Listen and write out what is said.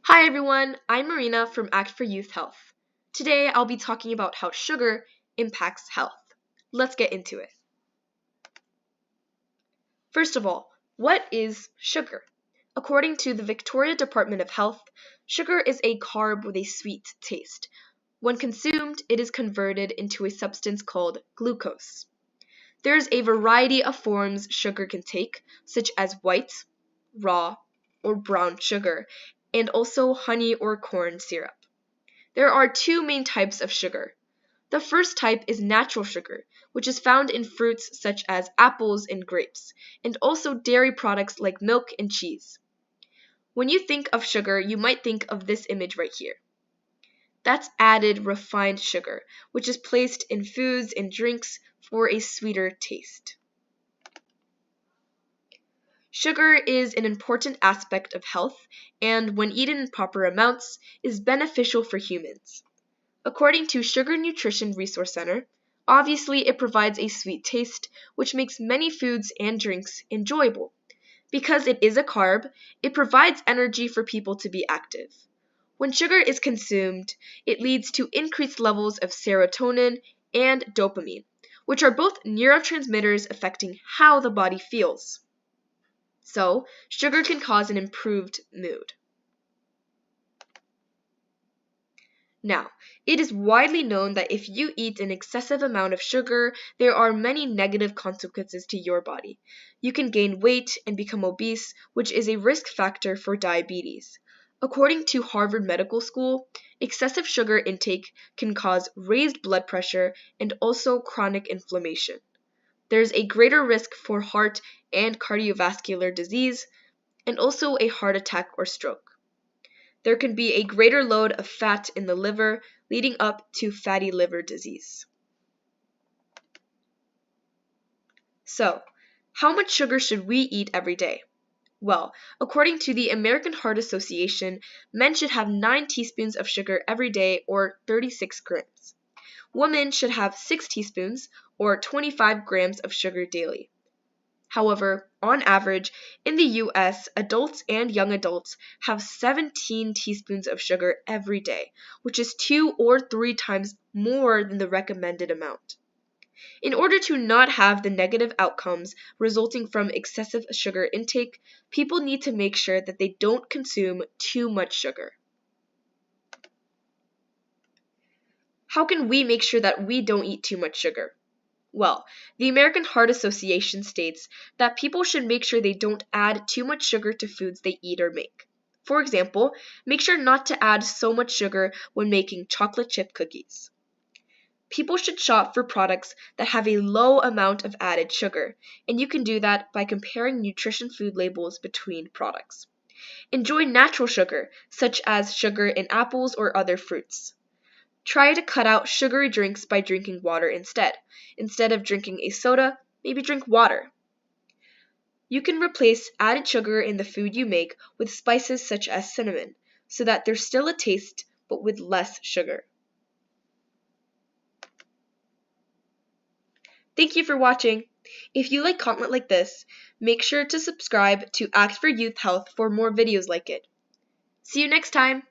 Hi everyone, I'm Marina from Act for Youth Health. Today I'll be talking about how sugar impacts health. Let's get into it. First of all, what is sugar? According to the Victoria Department of Health, sugar is a carb with a sweet taste. When consumed, it is converted into a substance called glucose. There's a variety of forms sugar can take, such as white, raw, or brown sugar, and also honey or corn syrup. There are two main types of sugar. The first type is natural sugar, which is found in fruits such as apples and grapes, and also dairy products like milk and cheese. When you think of sugar, you might think of this image right here. That's added refined sugar, which is placed in foods and drinks for a sweeter taste. Sugar is an important aspect of health and, when eaten in proper amounts, is beneficial for humans. According to Sugar Nutrition Resource Center, obviously it provides a sweet taste, which makes many foods and drinks enjoyable. Because it is a carb, it provides energy for people to be active. When sugar is consumed, it leads to increased levels of serotonin and dopamine, which are both neurotransmitters affecting how the body feels. So, sugar can cause an improved mood. Now, it is widely known that if you eat an excessive amount of sugar, there are many negative consequences to your body. You can gain weight and become obese, which is a risk factor for diabetes. According to Harvard Medical School, excessive sugar intake can cause raised blood pressure and also chronic inflammation. There's a greater risk for heart and cardiovascular disease, and also a heart attack or stroke. There can be a greater load of fat in the liver, leading up to fatty liver disease. So, how much sugar should we eat every day? Well, according to the American Heart Association, men should have 9 teaspoons of sugar every day, or 36 grams. Women should have 6 teaspoons, or 25 grams of sugar daily. However, on average, in the US, adults and young adults have 17 teaspoons of sugar every day, which is 2 or 3 times more than the recommended amount. In order to not have the negative outcomes resulting from excessive sugar intake, people need to make sure that they don't consume too much sugar. How can we make sure that we don't eat too much sugar? Well, the American Heart Association states that people should make sure they don't add too much sugar to foods they eat or make. For example, make sure not to add so much sugar when making chocolate chip cookies. People should shop for products that have a low amount of added sugar, and you can do that by comparing nutrition food labels between products. Enjoy natural sugar, such as sugar in apples or other fruits. Try to cut out sugary drinks by drinking water instead. Instead of drinking a soda, maybe drink water. You can replace added sugar in the food you make with spices such as cinnamon, so that there's still a taste, but with less sugar. Thank you for watching. If you like content like this, make sure to subscribe to Act for Youth Health for more videos like it. See you next time!